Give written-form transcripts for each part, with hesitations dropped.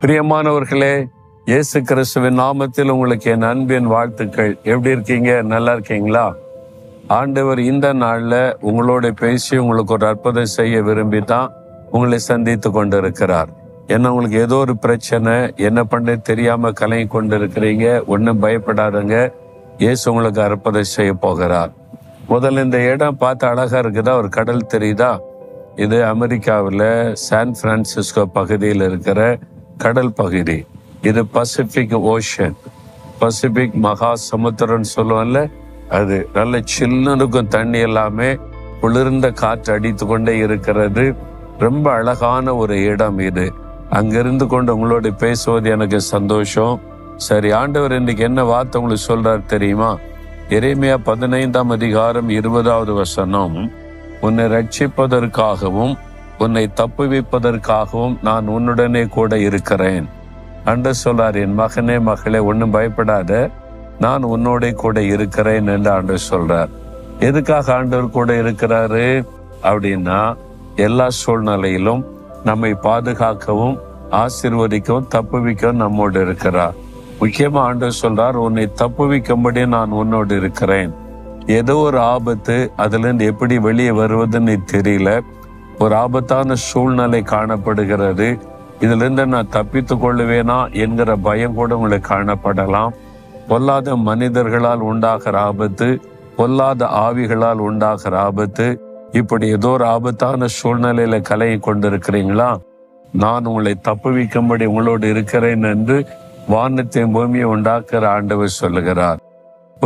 பிரியமானவர்களே, இயேசு கிறிஸ்துவின் நாமத்தில் உங்களுக்கு என் அன்பின் வாழ்த்துக்கள். எப்படி இருக்கீங்க? நல்லா இருக்கீங்களா? ஆண்டவர் இந்த நாள்ல உங்களோட பேசி உங்களுக்கு ஒரு அற்புதம் செய்ய விரும்பி தான் உங்களை சந்தித்து கொண்டிருக்கிறார். ஏன்னா உங்களுக்கு ஏதோ ஒரு பிரச்சனை, என்ன பண்ண தெரியாம கலங்கி கொண்டு இருக்கிறீங்க. ஒன்றும் பயப்படாதங்க, இயேசு உங்களுக்கு அற்புதம் செய்ய போகிறார். முதல்ல இந்த இடம் பார்த்து அழகா இருக்குதா? ஒரு கடல் தெரியுதா? இது அமெரிக்காவில் சான் பிரான்சிஸ்கோ பகுதியில் இருக்கிற கடல் பகுதி. இது பசிபிக் ஓஷன், பசிபிக் மகா சமுத்திரம்னு சொல்லுவோம்ல, அது நல்ல சில்லுன்னு இருக்கும். தண்ணி எல்லாமே குளிர்ந்த காற்று அடித்து கொண்டே இருக்கிறது. ரொம்ப அழகான ஒரு இடம் இது. அங்கிருந்து கொண்டு உங்களோட பேசுவது எனக்கு சந்தோஷம். சரி, ஆண்டவர் இன்னைக்கு என்ன வார்த்தை உங்களுக்கு சொல்றாரு தெரியுமா? எரேமியா 15ஆம் அதிகாரம் 20வது வசனம், உன்னை ரட்சிப்பதற்காகவும் உன்னை தப்புவிப்பதற்காகவும் நான் உன்னுடனே கூட இருக்கிறேன் என்று சொல்றார். என் மகனே மகளே, ஒன்னும் பயப்படாத, நான் உன்னோட கூட இருக்கிறேன் என்று ஆண்டவர் சொல்றார். எதுக்காக ஆண்டவர் கூட இருக்கிறாரு அப்படின்னா, எல்லா சூழ்நிலையிலும் நம்மை பாதுகாக்கவும் ஆசீர்வதிக்கவும் தப்புவிக்கவும் நம்மோடு இருக்கிறார். முக்கியமா ஆண்டவர் சொல்றார், உன்னை தப்புவிக்கும்படி நான் உன்னோடு இருக்கிறேன். ஏதோ ஒரு ஆபத்து, அதுல இருந்து எப்படி வெளியே வருவதுன்னு தெரியல, ஒரு ஆபத்தான சூழ்நிலை காணப்படுகிறது. இதுல இருந்து நான் தப்பித்து கொள்ளுவேனா என்கிற பயம் கூட உங்களுக்கு காணப்படலாம். பொல்லாத மனிதர்களால் உண்டாகிற ஆபத்து, பொல்லாத ஆவிகளால் உண்டாகிற ஆபத்து, இப்படி ஏதோ ஒரு ஆபத்தான சூழ்நிலையில கலங்கி கொண்டிருக்கிறீங்களா? நான் உங்களை தப்புவிக்கும்படி உங்களோடு இருக்கிறேன் என்று வானத்தையும் பூமியை உண்டாக்குற ஆண்டவர் சொல்லுகிறார்.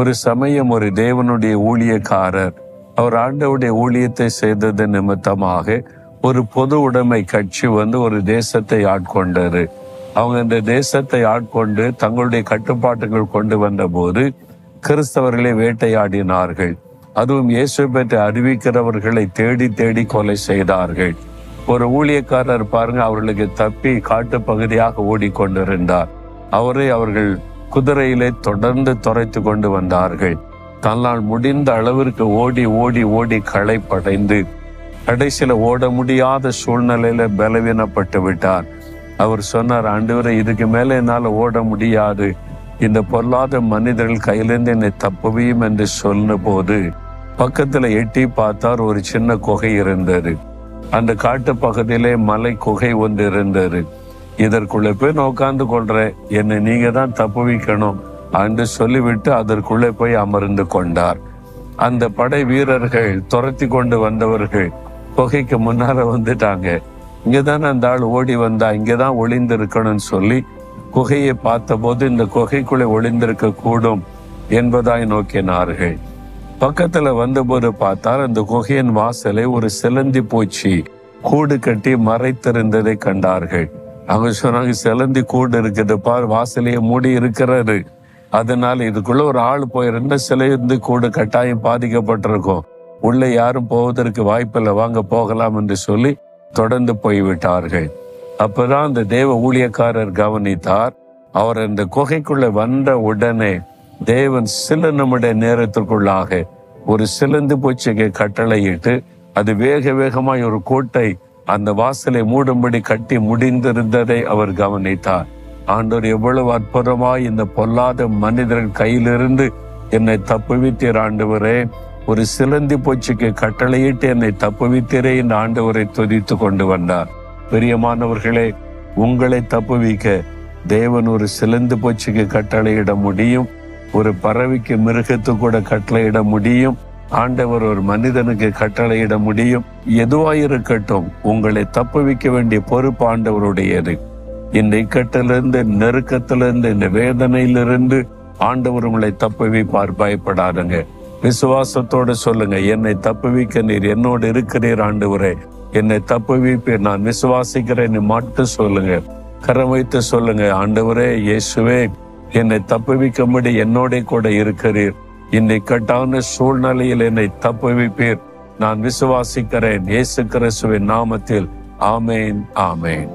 ஒரு சமயம் ஒரு தேவனுடைய ஊழியக்காரர், அவர் ஆண்டவருடைய ஊழியத்தை செய்தது நிமித்தமாக ஒரு பொது உடைமை கட்சி ஒரு தேசத்தை ஆட்கொண்டாரு. அவங்க இந்த தேசத்தை ஆட்கொண்டு தங்களுடைய கட்டுப்பாட்டுகள் கொண்டு வந்த போது கிறிஸ்தவர்களை வேட்டையாடினார்கள். அதுவும் இயேசு பற்றி அறிவிக்கிறவர்களை தேடி தேடி கொலை செய்தார்கள். ஒரு ஊழியக்காரர் பாருங்க, அவர்களுக்கு தப்பி காட்டு பகுதியாக ஓடிக்கொண்டிருந்தார். அவர்கள் குதிரையிலே தொடர்ந்து துரைத்து கொண்டு வந்தார்கள். தன்னால் முடிந்த அளவிற்கு ஓடி ஓடி ஓடி களைப்படைந்து கடைசியில ஓட முடியாத சூழ்நிலையில பலவீனப்பட்டு விட்டார். அவர் சொன்னார், ஆண்டவரே, இதுக்கு மேல என்னால ஓட முடியாது, இந்த பொல்லாத மனிதர்கள் கையிலிருந்து என்னை தப்புவியும் என்று சொன்ன போது பக்கத்துல எட்டி பார்த்தார். ஒரு சின்ன குகை இருந்தது. அந்த காட்டு பகுதியிலே மலை குகை ஒன்று இருந்தது. இதற்குள்ள போய் நான் உட்கார்ந்து கொள்றேன், என்னை நீங்க தான் தப்புவிக்கணும் என்று சொல்லிவிட்டு அதற்குள்ளே போய் அமர்ந்து கொண்டார். அந்த படை வீரர்கள் துரத்தி கொண்டு வந்தவர்கள் குகைக்கு முன்னால வந்துட்டாங்க. இங்கதானே அந்த ஆள் ஓடி வந்தா, இங்கதான் ஒளிந்து இருக்கணும்னு சொல்லி குகையை பார்த்த போது இந்த குகைக்குள்ளே ஒளிந்திருக்க கூடும் என்பதாய் நோக்கினார்கள். பக்கத்துல வந்தபோது பார்த்தால் அந்த குகையின் வாசலை ஒரு சிலந்தி பூச்சி கூடு கட்டி மறைத்திருந்ததை கண்டார்கள். அவங்க சொன்னாங்க, சிலந்தி கூடு இருக்குது பார், வாசலையே மூடி இருக்கிறது, அதனால இதுக்குள்ள ஒரு ஆள் போயிருந்த சிலந்தி கூடு கட்டாயம் பாதிக்கப்பட்டிருக்கும், உள்ள யாரும் போவதற்கு வாய்ப்பில்லை, வாங்க போகலாம் என்று சொல்லி தொடர்ந்து போய்விட்டார்கள். அப்பதான் அந்த தேவ ஊழியக்காரர் கவனித்தார். அவர் அந்த குகைக்குள்ள வந்த உடனே தேவன் சில நிமிட நேரத்திற்குள்ளாக ஒரு சிலந்தி பூச்சிக்கு கட்டளையிட்டு அது வேக வேகமாய் ஒரு கோட்டை அந்த வாசலை மூடும்படி கட்டி முடிந்திருந்ததை அவர் கவனித்தார். ஆண்டவர் எவ்வளவு அற்புதமாய் இந்த பொல்லாத மனிதர்கள் கையிலிருந்து என்னை தப்புவித்தீர் ஆண்டவரே, ஒரு சிலந்தி பூச்சிக்கு கட்டளையிட்டு என்னை தப்புவித்தீரே இந்த ஆண்டவரை துதித்து கொண்டு வந்தார். பிரியமானவர்களே, உங்களை தப்புவிக்க தேவன் ஒரு சிலந்தி பூச்சிக்கு கட்டளையிட முடியும், ஒரு பறவைக்கு மிருகத்து கூட கட்டளையிட முடியும், ஆண்டவர் ஒரு மனிதனுக்கு கட்டளையிட முடியும். எதுவாயிருக்கட்டும், உங்களை தப்புவிக்க வேண்டிய பொறுப்பு ஆண்டவருடையது. இந்த இக்கட்டிலிருந்து, நெருக்கத்திலிருந்து, இந்த வேதனையிலிருந்து ஆண்டவர் உங்களை தப்புவிப்பார். பயப்படாதுங்க, விசுவாசத்தோடு சொல்லுங்க, என்னை தப்புவிக்க நீர் என்னோடு இருக்கிறீர் ஆண்டவரே, என்னை தப்புவிப்பீர், நான் விசுவாசிக்கிறேன் மட்டும் சொல்லுங்க. கரம் வைத்து சொல்லுங்க, ஆண்டவரே இயேசுவே, என்னை தப்புவிக்கும்படி என்னோட கூட இருக்கிறீர், இந்த இக்கட்டான சூழ்நிலையில் என்னை தப்புவிப்பீர், நான் விசுவாசிக்கிறேன், இயேசு கிறிஸ்துவின் நாமத்தில். ஆமேன், ஆமேன்.